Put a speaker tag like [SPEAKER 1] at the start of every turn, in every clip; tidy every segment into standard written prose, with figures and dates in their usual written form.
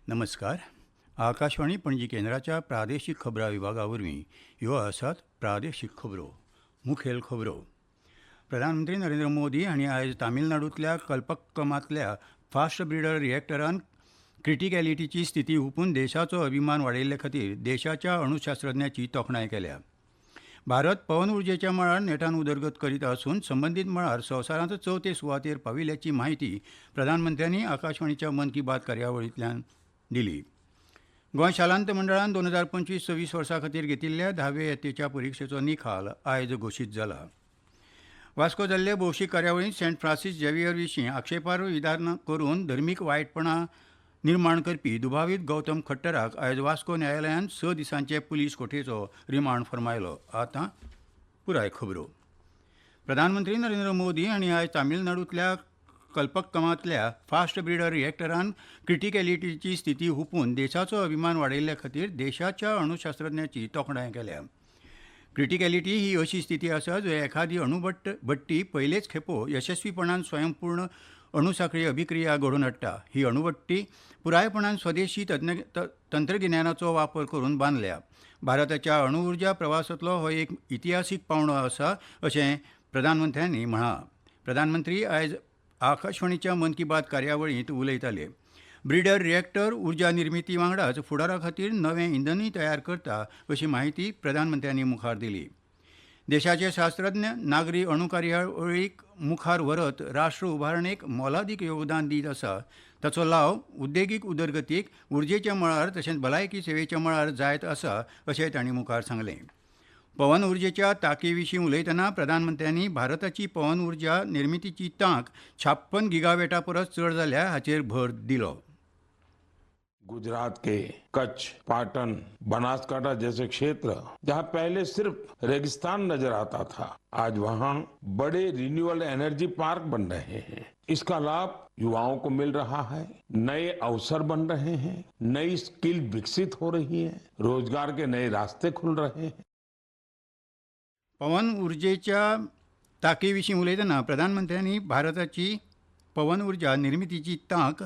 [SPEAKER 1] नमस्कार. आकाशवाणी पणजी केंद्राच्या प्रादेशीक खबरां विभागावरवीं ह्यो आसात प्रादेशीक खबरो. मुखेल खबरो. प्रधानमंत्री नरेंद्र मोदी हांणी आयज तामिळनाडूंतल्या कल्पक्कमांतल्या फास्ट ब्रिडर रिएक्टरान क्रिटिकॅलिटीची स्थिती हुपून देशाचो अभिमान वाडयल्ले खातीर देशाच्या अणुशास्त्रज्ञांची तोखणाय केल्या. भारत पवन उर्जेच्या मळार नेटान उदरगत करीत आसून संबंदीत मळार संवसारांत चवथे सुवातेर पाविल्ल्याची माहिती प्रधानमंत्र्यांनी आकाशवाणीच्या मन की बात कार्यावळींतल्यान दिली. गोंय शालांत मंडळान 2025-26 वर्सा खातीर घेतिल्ल्या 10वे येतेच्या परिक्षेचो निकाल आयज घोशीत जाला. वास्को जाल्ले भौशीक कार्यावळींत सेंट फ्रांसीस झेवियर विशीं आक्षेपार्ह विधान करून धर्मीक वायटपणां निर्माण करपी दुबावीत गौतम खट्टराक आयज वास्को न्यायालयान 6 दिसांचे पुलीस कोठयेचो रिमांड फर्मायलो. आतां पुराय खबरो. प्रधानमंत्री नरेंद्र मोदी हांणी आयज तामिळनाडूंतल्या कल्पक्कमांतल्या फास्ट ब्रिडर रिएक्टरान क्रिटिकॅलिटीची स्थिती हुपून देशाचो अभिमान वाडयल्ले खातीर देशाच्या अणुशास्त्रज्ञांची तोखणाय केल्या. क्रिटिकॅलिटी ही अशी स्थिती आसा जंय एखादी अणुभट्टी पयलेच खेपो यशस्वीपणान स्वयंपूर्ण अणुसाखळी अभिक्रिया घडोवन हाडटा. ही अणुभट्टी पुरायपणान स्वदेशी तंत्रगिन्यानाचो वापर करून बांदल्या. भारताच्या अणुउर्जा प्रवासांतलो हो एक इतिहासीक पावंडो आसा अशें प्रधानमंत्र्यांनी म्हळां. प्रधानमंत्री आयज आकाशवाणीच्या मन की बात कार्यावळींत उलयताले. ब्रिडर रिएक्टर उर्जा निर्मिती वांगडाच फुडारा खातीर नवें इंधनूय तयार करता अशी माहिती प्रधानमंत्र्यांनी मुखार दिली. देशाचे शास्त्रज्ञ नागरी अणुकार्यावळीक मुखार व्हरत राष्ट्र उबारणेक मोलादीक योगदान दीत आसा. ताचो लाव उद्देगीक उदरगतीक उर्जेच्या मळार तशेंच भलायकी सेवेच्या मळार जायत आसा अशेंय तांणी मुखार सांगलें. पवन उर्जेच्या तांके विशीं उलयतना प्रधानमंत्र्यांनी भारताची पवन उर्जा निर्मितीची तांक 56 गिगावॅटा परस चड जाल्या हाचेर भर दिलो.
[SPEAKER 2] गुजरात के कच्छ, पाटन, बनासकांठा जैसे क्षेत्र जहां पहले सिर्फ रेगिस्तान नजर आता था, आज वहां बड़े रिन्यूएबल एनर्जी पार्क बन रहे हैं. इसका लाभ युवाओं को मिल रहा है. नए अवसर बन रहे हैं, नई स्किल विकसित हो रही है, रोजगार के नए रास्ते खुल रहे हैं.
[SPEAKER 1] पवन उर्जेच्या तांके विशीं उलयतना प्रधानमंत्र्यांनी भारताची पवन उर्जा निर्मितीची तांक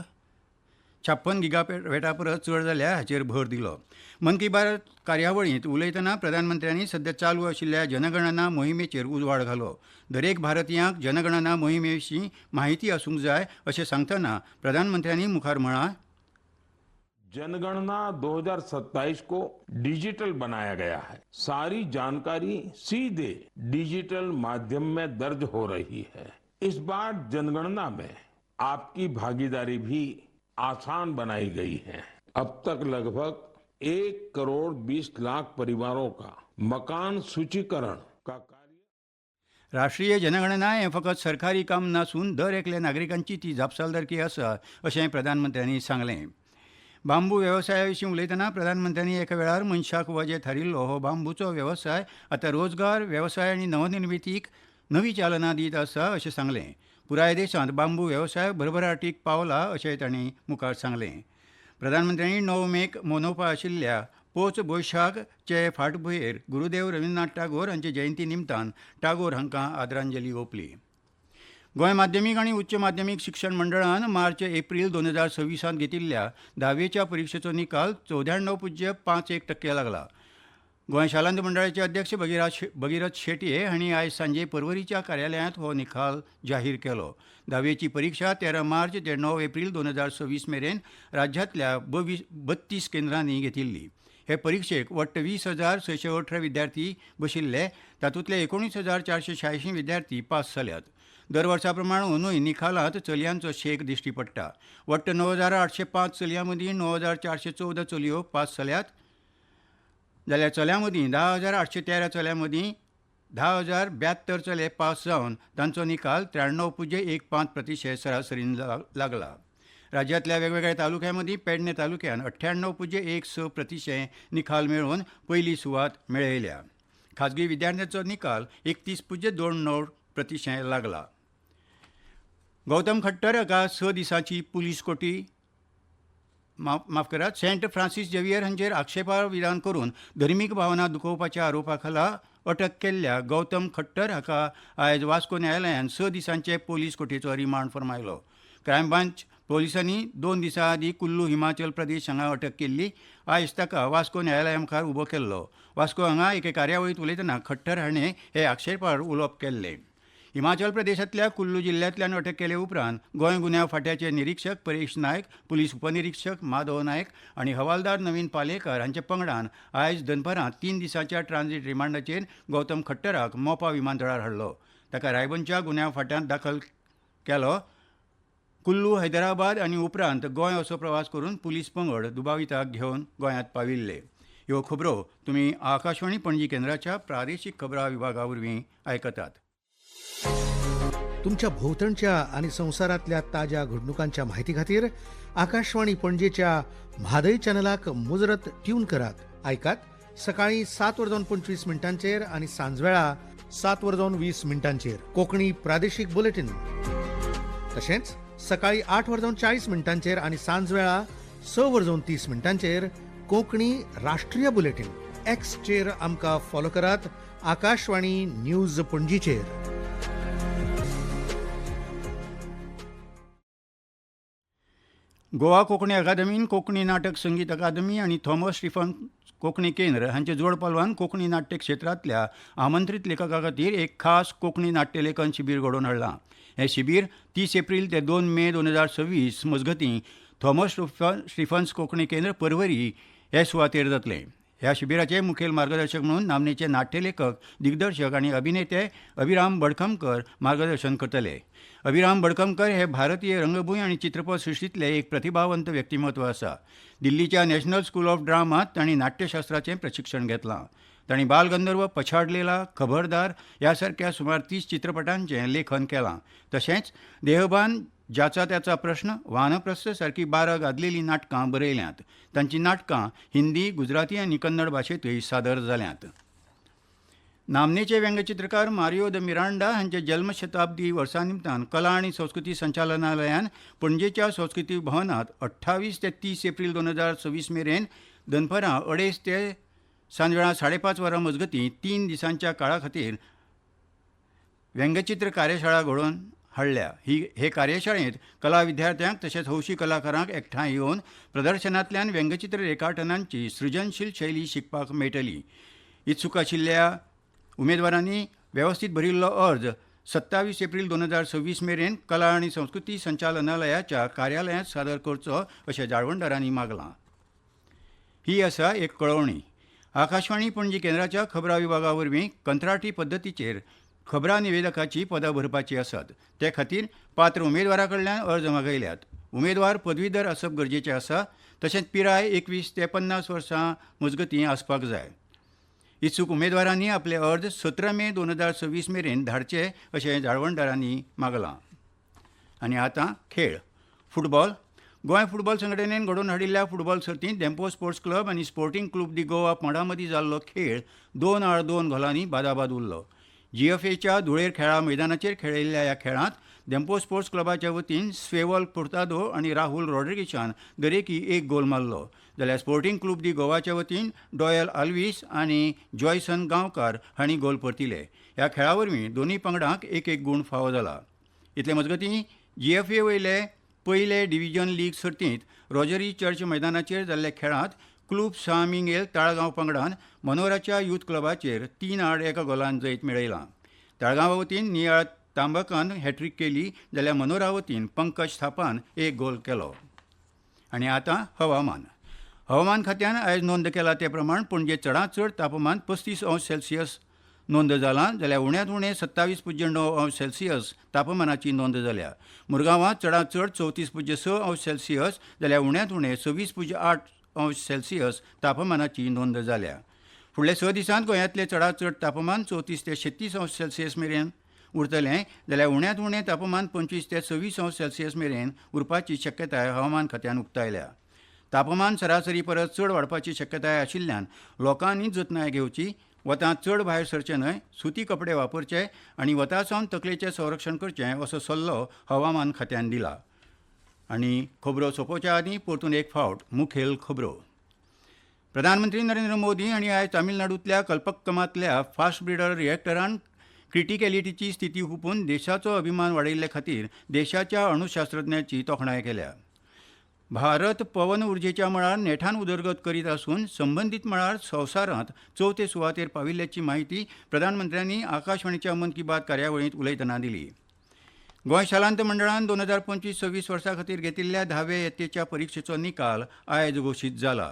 [SPEAKER 1] 56 गिगावॅटा परस चड जाल्या हाचेर भर दिलो. मन की बात कार्यावळींत उलयतना प्रधानमंत्र्यांनी सध्या चालू आशिल्ल्या जनगणना मोहिमेचेर उजवाड घालो. दरेक भारतीयांक जनगणना मोहिमे विशीं माहिती आसूंक जाय अशें सांगतना प्रधानमंत्र्यांनी मुखार म्हळां.
[SPEAKER 2] जनगणना 2027 को डिजिटल बनाया गया है. सारी जानकारी सीधे डिजिटल माध्यम में दर्ज हो रही है. इस बार जनगणना में आपकी भागीदारी भी आसान बनाई गई है. अब तक लगभग 1 करोड़ 20 लाख परिवारों का मकान सूचीकरण का कार्य.
[SPEAKER 1] राष्ट्रीय जनगणना हें फकत सरकारी काम नासून दर एकल्या नागरिकांची ती जापसालदारकी आसा अशें प्रधानमंत्र्यांनी सांगलें. बांबू वेवसाया विशीं उलयतना प्रधानमंत्र्यांनी एका वेळार मनशाक वजें थारिल्लो हो बांबूचो वेवसाय आतां रोजगार, वेवसाय आनी नवनिर्मितीक नवी चालना दीत आसा अशें सांगलें. पुराय देशांत बांबू वेवसाय भरभराटीक पावला अशेंय तांणी मुखार सांगलें. प्रधानमंत्र्यांनी 9 मेक मोनोवपा आशिल्ल्या पोच बोयशाकचे फाटभुंयेर गुरुदेव रविंद्रनाथ टागोर हांचे जयंती निमतान टागोर हांकां आदरांजली ओंपली. गोंय माध्यमीक आनी उच्च माध्यमीक शिक्षण मंडळान मार्च-एप्रील 2026 घेतिल्ल्या 10वेच्या परिक्षेचो निकाल 94.51% लागला. गोंय शालांत मंडळाचे अध्यक्ष भगिरथ शेटये हांणी आयज सांजे पर्वरीच्या कार्यालयांत हो निकाल जाहीर केलो. 10वेची परिक्षा 13 मार्च ते 9 एप्रील 2026 मेरेन राज्यांतल्या 32 केंद्रांनी घेतिल्ली. हे परिक्षेक वट्ट 20,618 विद्यार्थी बशिल्ले. तातूंतले 19,486 विद्यार्थी पास जाल्यात. दर वर्सा प्रमाण अंदूय निकालांत चलयांचो शेक दिश्टी पडटा. वट्ट 9,805 चलयां मदीं 9,414 चलयो पास जाल्यात. जाल्यार चल्यां मदीं 10,813 चल्यां मदीं 10,072 चले पास जावन तांचो निकाल 93.15% सरासरीन लागला. राज्यांतल्या वेगवेगळ्या तालुक्यां मदीं पेडणे तालुक्यान 98.16% निकाल मेळोवन पयली सुवात मेळयल्या. खाजगी विद्यार्थ्यांचो निकाल 31.29% लागला. गौतम खट्टर हाका 6 दिसांची पुलीस कोठी माफ करात सेंट फ्रांसीस झेवियर हांचेर आक्षेपार्ह विधान करून धर्मीक भावना दुखोवपाच्या आरोपा खाला अटक केल्ल्या गौतम खट्टर हाका आयज वास्को न्यायालयान 6 दिसांचे पुलीस कोठयेचो रिमांड फर्मायलो. क्रायम ब्रांच पोलिसांनी 2 दिसां आदीं कुल्लू हिमाचल प्रदेश हांगा अटक केल्ली. आयज ताका वास्को न्यायालया मुखार उबो केल्लो. वास्को हांगा एके कार्यावळींत उलयतना खट्टर हाणें हे आक्षेपार उलोवप केल्ले. हिमाचल प्रदेशांतल्या कुल्लू जिल्ल्यांतल्यान अटक केले उपरांत गोंय गुन्यांव फाट्याचे निरीक्षक परेश नायक, पुलीस उपनिरीक्षक माधव नायक आनी हवालदार नवीन पालेकर हांचे पंगडान आयज दनपारां 3 दिसांच्या ट्रांझीट रिमांडाचेर गौतम खट्टराक मोपा विमानतळार हाडलो. ताका रायबंदच्या गुन्यांव फाट्यांत दाखल केलो. कुल्लू, हैदराबाद आनी उपरांत गोंय असो प्रवास करून पुलीस पंगड दुबाविताक घेवन गोंयांत पाविल्ले. ह्यो खबरो तुमी आकाशवाणी पणजी केंद्राच्या प्रादेशीक खबरां विभागा वरवीं आयकतात.
[SPEAKER 3] तुमच्या भोवतणच्या आणि संवसारातल्या ताज्या घडणुकांच्या म्हायती खातीर आकाशवाणी पणजेच्या म्हादय चॅनलाक मुजरत ट्यून करात. ऐकात सकाळी 7:25 आणि सांजवेळा 7:20 कोंकणी प्रादेशीक बुलेटिन. तशेंच सकाळी 8:40 आणि सांजवेळा 6:30 कोंकणी राष्ट्रीय बुलेटिन. एक्सचेर आमकां फॉलो करात. आकाशवाणी न्यूज पणजीचेर.
[SPEAKER 1] गोवा कोंकणी अकादमीन कोंकणी नाटक संगीत अकादमी आनी थॉमस स्टीफन कोंकणी केंद्र हांचे जोड पालवान कोंकणी नाट्य क्षेत्रांतल्या आमंत्रीत लेखकां खातीर एक खास कोंकणी नाट्यलेखन शिबीर घडोवन हाडलां. हें शिबीर 30 एप्रील ते 2 मे 2026 मजगतीं थॉमस स्टीफन्स कोंकणी केंद्र परवरी हे सुवातेर जातलें. ह्या शिबिराचे मुखेल मार्गदर्शक म्हणून नामनेचे नाट्यलेखक, दिग्दर्शक आनी अभिनेते अभिराम बडखमकर मार्गदर्शन करतले. अभिराम बडखमकर हे भारतीय रंगभूंय आनी चित्रपट सृश्टींतले एक प्रतिभावंत व्यक्तिमत्व आसा. दिल्लीच्या नॅशनल स्कूल ऑफ ड्रामांत तांणी नाट्यशास्त्राचें प्रशिक्षण घेतलां. तांणी बालगंधर्व, पछाडलेला, खबरदार ह्या सारक्या सुमार 30 चित्रपटांचें लेखन केलां. तशेंच देहबान, ज्याचा त्याचा प्रश्न, वानप्रस्थ सारकी 12 गाजलेलीं नाटकां बरयल्यांत. तांचीं नाटकां हिंदी, गुजराती आनी कन्नड भाशेंतूय सादर जाल्यांत. नामनेचे व्यंगचित्रकार मारियो द मिरांडा हांचे जल्मशताब्दी वर्सा निमतान कला आनी संस्कृती संचालनालयान पणजेच्या संस्कृती भवनांत 28 ते 30 एप्रील 2026 मेरेन दनपारां 2:30 ते सांजवेळा 5:30 वरां मजगतीं 3 दिसांच्या काळा खातीर व्यंगचित्र कार्यशाळा घडोवन हाडल्या. हे कार्यशाळेंत कला विद्यार्थ्यांक तशेंच हौशी कलाकारांक एकठांय येवन प्रदर्शनांतल्यान व्यंगचित्र रेखाटनांची सृजनशील शैली शिकपाक मेळटली. इत्सूक आशिल्ल्या उमेदवारांनी वेवस्थीत भरिल्लो अर्ज 27 एप्रील 2026 मेरेन कला आनी संस्कृती संचालनालयाच्या कार्यालयांत सादर करचो अशें जाळवणदारांनी मागलां. ही आसा एक कळवणी. आकाशवाणी पणजी केंद्राच्या खबरां विभागा वरवीं कंत्राटी पद्दतीचेर खबरां निवेदकाची पदां भरपाची आसात. ते खातीर पात्र उमेदवारा कडल्यान अर्ज मागयल्यात. उमेदवार पदवीधर आसप गरजेचें आसा. तशेंच पिराय 21 ते 50 वर्सां मजगतीं आसपाक जाय. इत्सूक उमेदवारांनी आपले अर्ज 17 मे 2026 मेरेन धाडचे अशें जाळवणदारांनी मागलां. आनी आतां खेळ. फुटबॉल. गोंय फुटबॉल संघटनेन घडोवन हाडिल्ल्या फुटबॉल सर्तींत डेंपो स्पोर्ट्स क्लब आनी स्पोर्टिंग क्लब दी गोवा पंगडा मदीं जाल्लो खेळ 2-2 गोलांनी बादाबाद उरलो. GFAच्या धुळेर खेळा मैदानाचेर खेळिल्ल्या ह्या खेळांत डेंपो स्पोर्ट्स क्लबाच्या वतीन स्वेवल पुर्तादो आनी राहुल रॉड्रिगेशान दरेकी एक गोल मारलो. जाल्यार स्पोर्टिंग क्लब दी गोवाच्या वतीन डॉयल आल्वीस आनी जॉयसन गांवकार हांणी गोल परतिले. ह्या खेळा वरवीं दोनूय पंगडांक एक गूण फावो जाला. इतले मजगतीं GFA वयले पयले डिव्हिजन लीग सर्तींत रॉजरी चर्च मैदानाचेर जाल्ल्या खेळांत क्लूब सामिंगेल ताळगांव पंगडान मनोराच्या यूथ क्लबाचेर 3-1 गोलान जैत मेळयलां. ताळगांवा वतीन नियाळ तांबकान हॅट्रिक केली जाल्यार मनोरा वतीन पंकज थापान एक गोल केलो. आनी आतां हवामान. हवामान खात्यान आयज नोंद केला ते प्रमाण पणजे चडांत चड तापमान 35°C नोंद जालां जाल्यार उण्यांत उणें 27.9°C तापमानाची नोंद जाल्या. मुरगांवां चडांत चड 34.6°C जाल्यार उण्यांत उणें 26.8°C तापमानाची नोंद जाल्या. फुडल्या 6 दिसांत गोंयांतलें चडांत चड तापमान 34 ते 36°C मेरेन उरतलें जाल्यार उण्यांत उणें तापमान 25 ते 26°C मेरेन उरपाची शक्यताय हवामान खात्यान उक्तायल्या. तापमान सरासरी परस चड वाडपाची शक्यताय आशिल्ल्यान लोकांनी जतनाय घेवची. वतांत चड भायर सरचें न्हय, सुती कपडे वापरचे आनी वता सावन तकलेचें संरक्षण करचें असो सल्लो हवामान खात्यान दिला. आनी खबरो सोंपोवच्या आदीं परतून एक फावट मुखेल खबरो. प्रधानमंत्री नरेंद्र मोदी हांणी आयज तामिळनाडूंतल्या कल्पक्कमांतल्या फास्ट ब्रिडर रिएक्टरांत क्रिटिकॅलिटीची स्थिती हुपून देशाचो अभिमान वाडयल्ले खातीर देशाच्या अणुशास्त्रज्ञांची तोखणाय केल्या. भारत पवन उर्जेच्या मळार नेटान उदरगत करीत आसून संबंदीत मळार संवसारांत चवथे सुवातेर पाविल्ल्याची माहिती प्रधानमंत्र्यांनी आकाशवाणीच्या मन की बात कार्यावळींत उलयतना दिली. गोंय शालांत मंडळान 2025-26 वर्सा खातीर घेतिल्ल्या 10वे येत्तेच्या परीक्षेचो निकाल आयज घोशीत जाला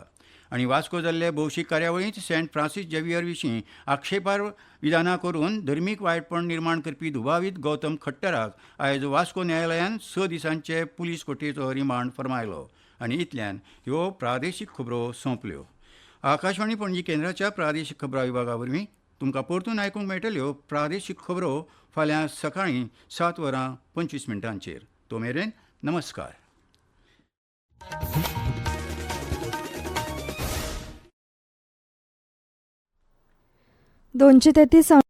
[SPEAKER 1] आनी वास्को जाल्ले भौशीक कार्यावळींत सेंट फ्रांसीस झेवियर विशीं आक्षेपार्ह विधानां करून धर्मीक वायटपण निर्माण करपी दुबावीत गौतम खट्टराक आयज वास्को न्यायालयान 6 दिसांचे पुलीस कोठयेचो रिमांड फरमायलो आनी इतल्यान ह्यो प्रादेशीक खबरो सोंपल्यो. आकाशवाणी पणजी केंद्राच्या प्रादेशीक खबरां विभागा वरवीं तुमकां परतून आयकूंक मेळटल्यो प्रादेशीक खबरो फाल्यां सकाळीं 7:25 तो मेरेन नमस्कार.
[SPEAKER 4] दोनशे 33